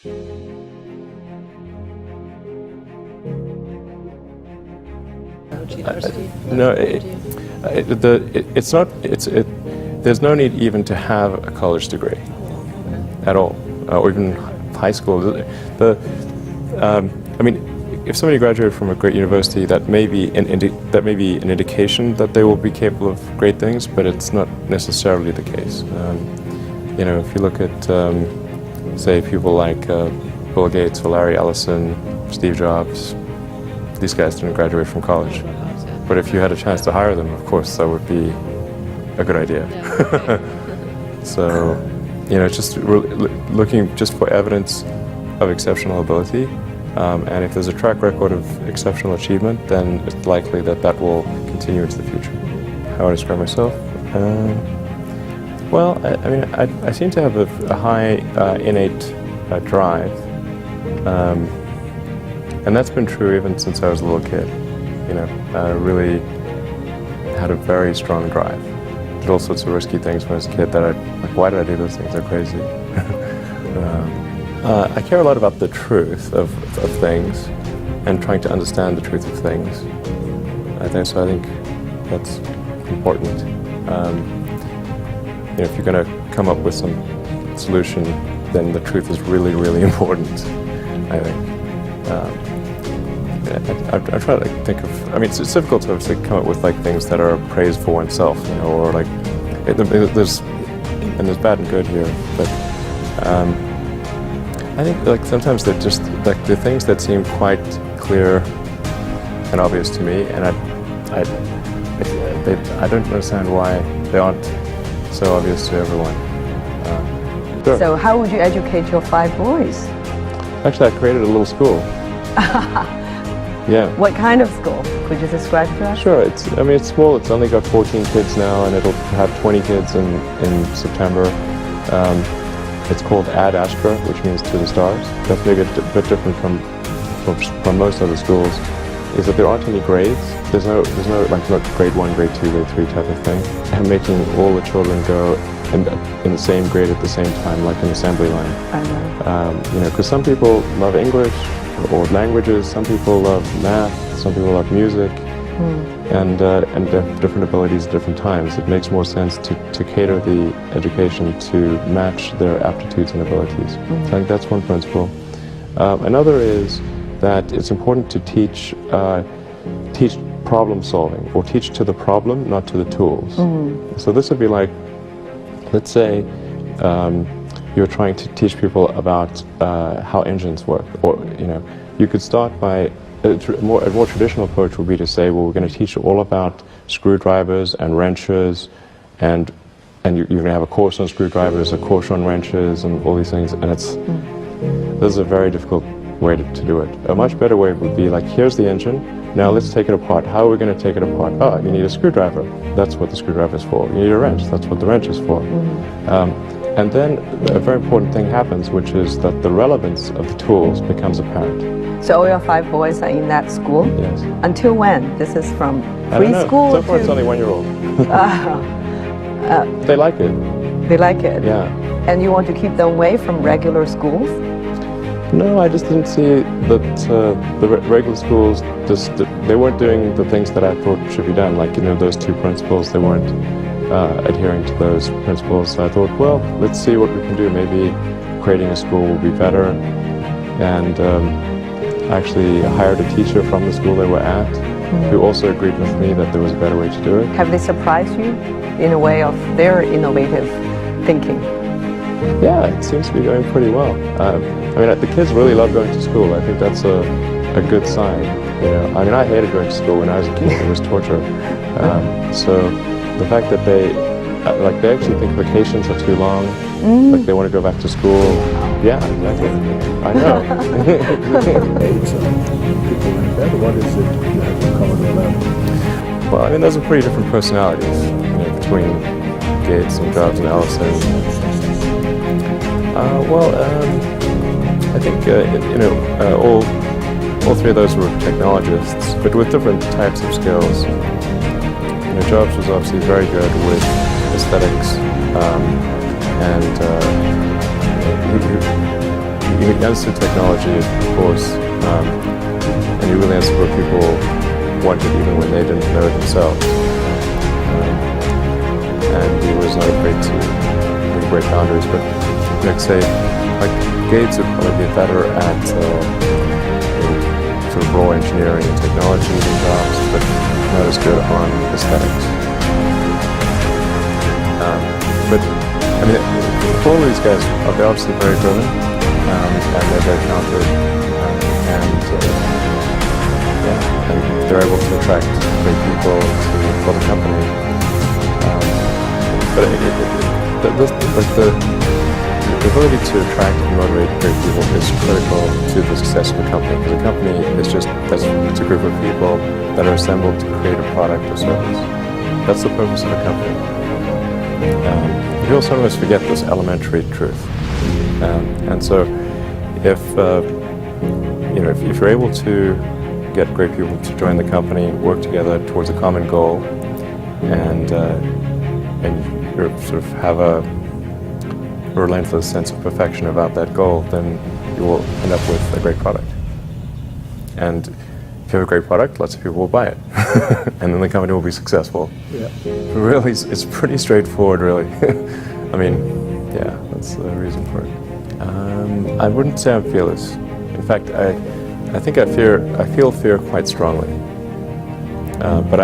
No, it's not. There's no need even to have a college degree at all, or even high school. I mean, if somebody graduated from a great university, that may be an indication that they will be capable of great things, but it's not necessarily the case. You know, if you look at, say, people like Bill Gates or Larry Ellison, Steve Jobs, these guys didn't graduate from college. But if you had a chance to hire them, of course, that would be a good idea. So, you know, just looking just for evidence of exceptional ability, and if there's a track record of exceptional achievement, then it's likely that that will continue into the future. How I describe myself? Well, I mean, I seem to have a high innate drive, and that's been true even since I was a little kid. You know, I really had a very strong drive. Did all sorts of risky things when I was a kid that like, why did I do those things? They're crazy. I care a lot about the truth of things and trying to understand the truth of things. I think that's important. You know, if you're going to come up with some solution, then the truth is really, really important, I think. I try to think of, I mean, it's difficult to obviously come up with like things that are praise for oneself, you know, or like, there's bad and good here, but I think like sometimes they're just like the things that seem quite clear and obvious to me, and I don't understand why they aren't so obvious to everyone. Sure. So how would you educate your 5 boys? Actually, I created a little school. Yeah. What kind of school? Could you describe to us? Sure. I mean, it's small. It's only got 14 kids now, and it'll have 20 kids in September. It's called Ad Astra, which means to the stars. That's maybe a bit different from most other schools, is that there aren't any grades. There's no like not grade 1, grade 2, grade 3 type of thing. And making all the children go in the same grade at the same time, like an assembly line. I know. You know, because some people love English or languages, some people love math, some people love music, and they have different abilities at different times. It makes more sense to cater the education to match their aptitudes and abilities. So I think that's one principle. Another is that it's important to teach problem solving, or teach to the problem, not to the tools. So this would be like, let's say you're trying to teach people about how engines work, or you know, you could start by a more traditional approach would be to say, well, we're going to teach you all about screwdrivers and wrenches, and you're going to have a course on screwdrivers, a course on wrenches, and all these things. And this is a very difficult way to do it. A much better way would be like, here's the engine. Now let's take it apart. How are we going to take it apart? Oh, you need a screwdriver. That's what the screwdriver is for. You need a wrench. That's what the wrench is for. And then a very important thing happens, which is that the relevance of the tools becomes apparent. So all your 5 boys are in that school? Yes. Until when? This is from So preschool to... far it's only 1-year-old. They like it. They like it? Yeah. And you want to keep them away from regular schools? No, I just didn't see that the regular schools, they weren't doing the things that I thought should be done. Like, you know, those 2 principles, they weren't adhering to those principles. So I thought, well, let's see what we can do. Maybe creating a school will be better. And actually hired a teacher from the school they were at, who also agreed with me that there was a better way to do it. Have they surprised you in a way of their innovative thinking? Yeah, it seems to be going pretty well. I mean, the kids really love going to school. I think that's a good sign. You know, I mean, I hated going to school when I was a kid. It was torture. So the fact that they actually think vacations are too long, like they want to go back to school. Yeah, exactly. I know. What is it you have in common with them? Well, I mean, those are pretty different personalities, you know, between Gates and Jobs and Ellison. I think you know, all 3 of those were technologists, but with different types of skills. You know, Jobs was obviously very good with aesthetics, and he he understood technology, of course, and he really understood what people wanted even when they didn't know it themselves. And he was not afraid to break boundaries, but like say, like Gates would probably be better at sort of raw engineering and technology than Jobs, but not as good on aesthetics. But I mean, all of these guys are they're obviously very driven, and they're very talented, and they're able to attract great people for the company. But the ability to attract and motivate great people is critical to the success of a company, because a company is just it's a group of people that are assembled to create a product or service. That's the purpose of a company. People sometimes forget this elementary truth, and so if you're able to get great people to join the company, work together towards a common goal, and you sort of have a relentless sense of perfection about that goal, then you will end up with a great product. And if you have a great product, lots of people will buy it, and then the company will be successful. Yeah. Really, it's pretty straightforward, really. I mean, yeah, that's the reason for it. I wouldn't say I'm fearless. In fact, I think I feel fear quite strongly. But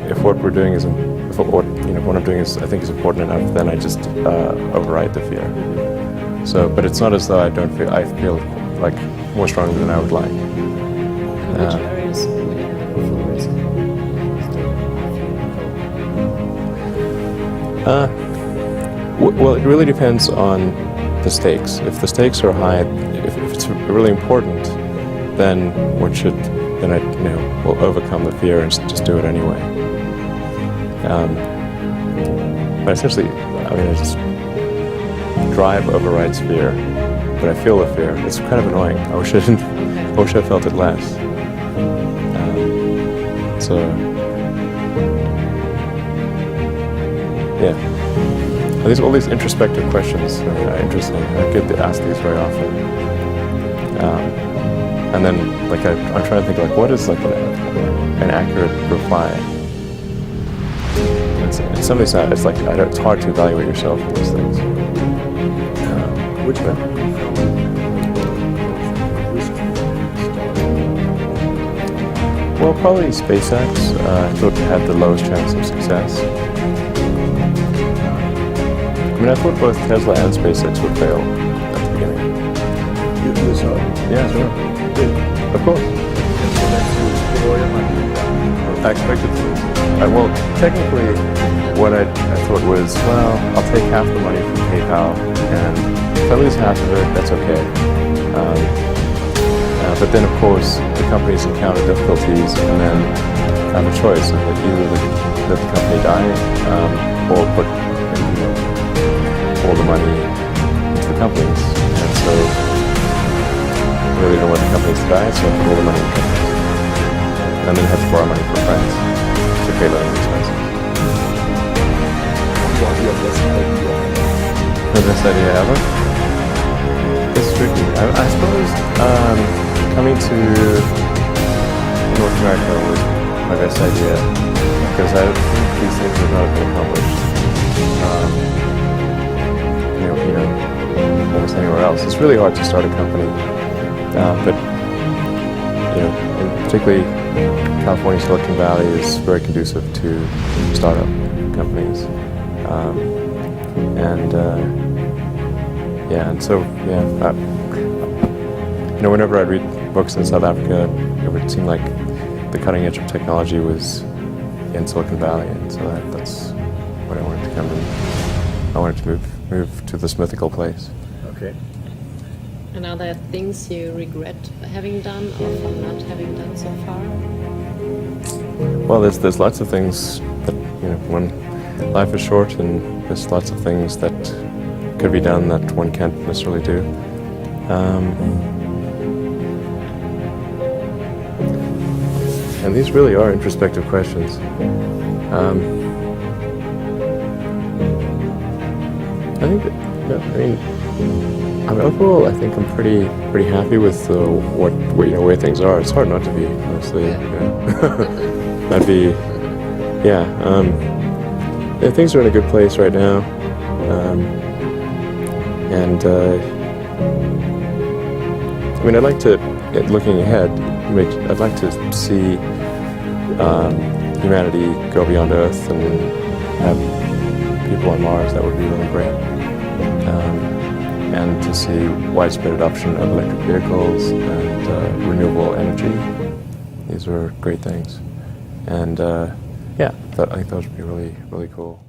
if what we're doing is, what I'm doing is, I think is important enough, then I just override the fear. So, but it's not as though I feel like more strongly than I would like. Which areas would you have full risk? Well, it really depends on the stakes. If the stakes are high, if it's really important, then I will overcome the fear and just do it anyway. But essentially, I mean, I just drive overrides fear, but I feel the fear. It's kind of annoying. I wish I felt it less. So, yeah. All these introspective questions are interesting. I get to ask these very often. And then, like, I'm trying to think, like, what is like an accurate reply? And some of these, it's like it's hard to evaluate yourself in these things. Which one? Well, probably SpaceX. I thought they had the lowest chance of success. I mean, I thought both Tesla and SpaceX would fail at the beginning. You saw it? Yeah, sure. Of course. I expected to. Well, technically, what I thought was, well, I'll take half the money from PayPal, and if I lose half of it, that's okay. But then, of course, the companies encounter difficulties, and then have a choice of either let the company die, or put all the money into the companies. And so I really don't want the companies to die, so I put all the money in the companies. And then have to borrow money from friends to pay living expenses. The best idea ever? It's tricky. I suppose coming to North America was my best idea, because I think these things would not have been accomplished. Almost anywhere else. It's really hard to start a company, but and particularly California, Silicon Valley is very conducive to startup companies, whenever I'd read books in South Africa, it would seem like the cutting edge of technology was in Silicon Valley, and so that's what I wanted to come in. I wanted to move to this mythical place. Okay. And are there things you regret having done or for not having done so far? Well, there's lots of things that, when life is short, and there's lots of things that could be done that one can't necessarily do. And these really are introspective questions. I think that No, I mean, overall, I think I'm pretty happy with what where things are. It's hard not to be, honestly. That'd be, yeah. Things are in a good place right now, and I mean, I'd like to, looking ahead, I'd like to see humanity go beyond Earth and have people on Mars. That would be really great. And to see widespread adoption of electric vehicles and renewable energy. These are great things. And yeah, I think those would be really, really cool.